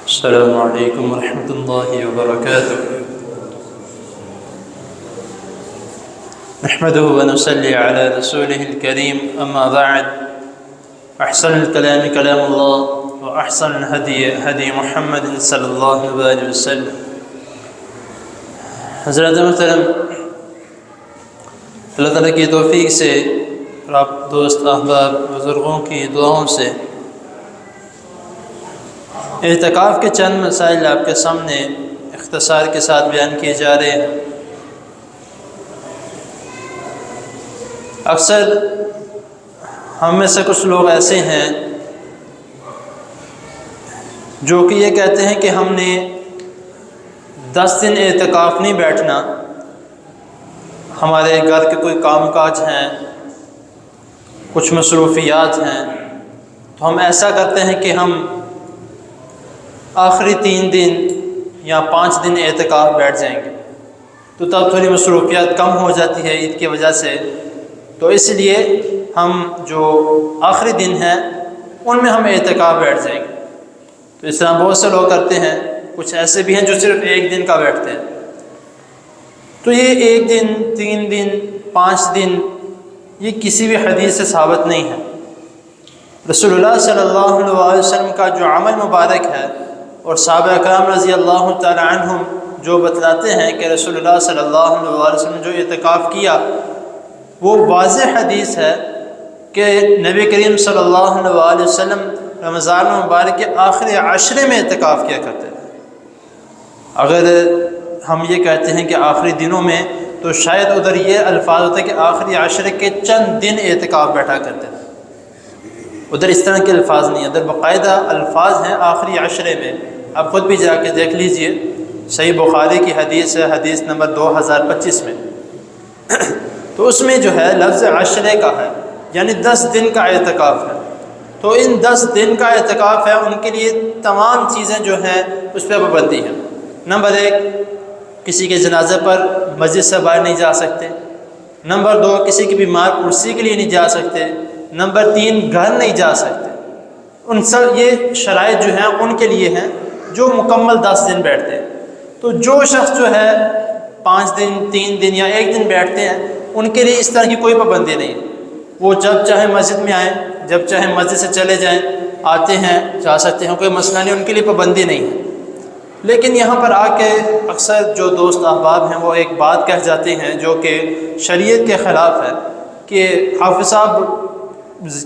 السلام علیکم ورحمۃ اللہ وبرکاتہ نحمده ونصلي على رسوله الكريم اما بعد احسن الكلام كلام الله واحسن الهدي هدي محمد صلی اللہ علیہ وسلم۔ حضرت محترم، اللہ تعالیٰ کی توفیق سے اور آپ دوست احباب بزرگوں کی دعاؤں سے اعتکاف کے چند مسائل آپ کے سامنے اختصار کے ساتھ بیان کیے جا رہے ہیں۔ اکثر ہم میں سے کچھ لوگ ایسے ہیں جو کہ یہ کہتے ہیں کہ ہم نے 10 دن اعتکاف نہیں بیٹھنا، ہمارے گھر کے کوئی کام کاج ہیں، کچھ مصروفیات ہیں، تو ہم ایسا کرتے ہیں کہ ہم آخری 3 دن یا 5 دن اعتکاف بیٹھ جائیں گے، تو تب تھوڑی مصروفیات کم ہو جاتی ہے عید کی وجہ سے، تو اس لیے ہم جو آخری دن ہیں ان میں ہم اعتکاف بیٹھ جائیں گے۔ تو اس طرح بہت سے لوگ کرتے ہیں، کچھ ایسے بھی ہیں جو صرف 1 دن کا بیٹھتے ہیں۔ تو یہ 1 دن، 3 دن، 5 دن یہ کسی بھی حدیث سے ثابت نہیں ہے۔ رسول اللہ صلی اللہ علیہ وسلم کا جو عمل مبارک ہے اور صحابہ اکرام رضی اللہ تعالی عنہم جو بتلاتے ہیں کہ رسول اللہ صلی اللہ علیہ وسلم نے جو اعتکاف کیا، وہ واضح حدیث ہے کہ نبی کریم صلی اللہ علیہ وسلم رمضان مبارک کے آخری عشرے میں اعتکاف کیا کرتے تھے۔ اگر ہم یہ کہتے ہیں کہ آخری دنوں میں، تو شاید ادھر یہ الفاظ ہوتے کہ آخری عشرے کے چند دن اعتکاف بیٹھا کرتے تھے، ادھر اس طرح کے الفاظ نہیں ہیں، ادھر باقاعدہ الفاظ ہیں آخری عشرے میں۔ آپ خود بھی جا کے دیکھ لیجئے، صحیح بخاری کی حدیث ہے، حدیث نمبر 2025 میں، تو اس میں جو ہے لفظ عشرے کا ہے، یعنی 10 دن کا اعتکاف ہے۔ تو ان 10 دن کا اعتکاف ہے، ان کے لیے تمام چیزیں جو ہیں اس پہ پابندی ہے۔ نمبر 1، کسی کے جنازے پر مسجد سے باہر نہیں جا سکتے۔ نمبر 2، کسی کی بیمار کرسی کے لیے نہیں جا سکتے۔ نمبر 3، گھر نہیں جا سکتے۔ ان سب یہ شرائط جو ہیں ان کے لیے ہیں جو مکمل 10 دن بیٹھتے ہیں۔ تو جو شخص جو ہے 5 دن، 3 دن یا 1 دن بیٹھتے ہیں، ان کے لیے اس طرح کی کوئی پابندی نہیں ہے۔ وہ جب چاہے مسجد میں آئیں، جب چاہے مسجد سے چلے جائیں، آتے ہیں جا سکتے ہیں، کوئی مسئلہ نہیں، ان کے لیے پابندی نہیں ہے۔ لیکن یہاں پر آ کے اکثر جو دوست احباب ہیں وہ ایک بات کہہ جاتے ہیں جو کہ شریعت کے خلاف ہے، کہ حافظ صاحب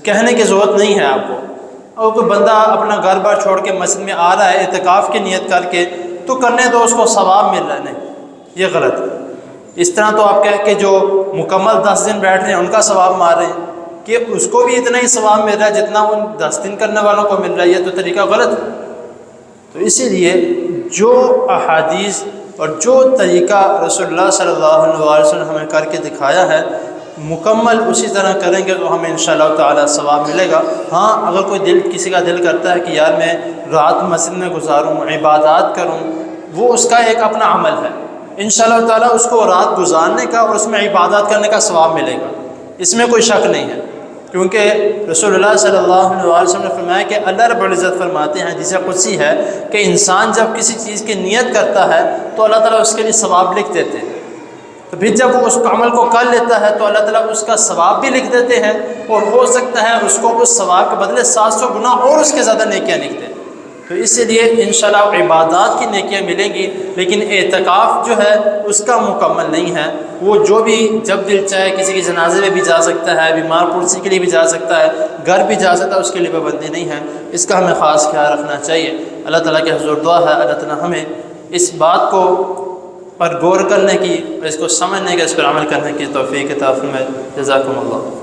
کہنے کی ضرورت نہیں ہے آپ کو، اور کوئی بندہ اپنا گھر بار چھوڑ کے مسجد میں آ رہا ہے اعتکاف کی نیت کر کے، تو کرنے دو، اس کو ثواب مل رہا ہے۔ نہیں، یہ غلط ہے۔ اس طرح تو آپ کہہ کے جو مکمل 10 دن بیٹھ رہے ہیں ان کا ثواب مار رہے ہیں کہ اس کو بھی اتنا ہی ثواب مل رہا ہے جتنا ان 10 دن کرنے والوں کو مل رہا ہے، یہ تو طریقہ غلط ہے۔ تو اسی لیے جو احادیث اور جو طریقہ رسول اللہ صلی اللہ علیہ وسلم نے ہمیں کر کے دکھایا ہے، مکمل اسی طرح کریں گے تو ہمیں انشاءاللہ تعالی ثواب ملے گا۔ ہاں، اگر کوئی کسی کا دل کرتا ہے کہ یار میں رات مسجد میں گزاروں، عبادات کروں، وہ اس کا ایک اپنا عمل ہے، انشاءاللہ تعالی اس کو رات گزارنے کا اور اس میں عبادات کرنے کا ثواب ملے گا، اس میں کوئی شک نہیں ہے۔ کیونکہ رسول اللہ صلی اللہ علیہ وسلم نے فرمایا کہ اللہ رب العزت فرماتے ہیں، حدیث قدسی ہے کہ انسان جب کسی چیز کی نیت کرتا ہے تو اللہ تعالیٰ اس کے لیے ثواب لکھ دیتے ہیں، تو پھر جب وہ اس عمل کو کر لیتا ہے تو اللہ تعالیٰ اس کا ثواب بھی لکھ دیتے ہیں، اور ہو سکتا ہے اس کو اس ثواب کے بدلے 700 گنا اور اس کے زیادہ نیکیاں لکھ دیں۔ تو اس لیے انشاءاللہ عبادات کی نیکیاں ملیں گی، لیکن اعتکاف جو ہے اس کا مکمل نہیں ہے۔ وہ جو بھی جب دل چاہے کسی کے جنازے میں بھی جا سکتا ہے، بیمار پرسی کے لیے بھی جا سکتا ہے، گھر بھی جا سکتا ہے، اس کے لیے پابندی نہیں ہے۔ اس کا ہمیں خاص خیال رکھنا چاہیے۔ اللہ تعالیٰ کے حضور دعا ہے اللہ تعالیٰ ہمیں اس بات کو پر غور کرنے کی اور اس کو سمجھنے کے، اس پر عمل کرنے کی توفیق عطا فرمائے۔ جزاکم اللہ۔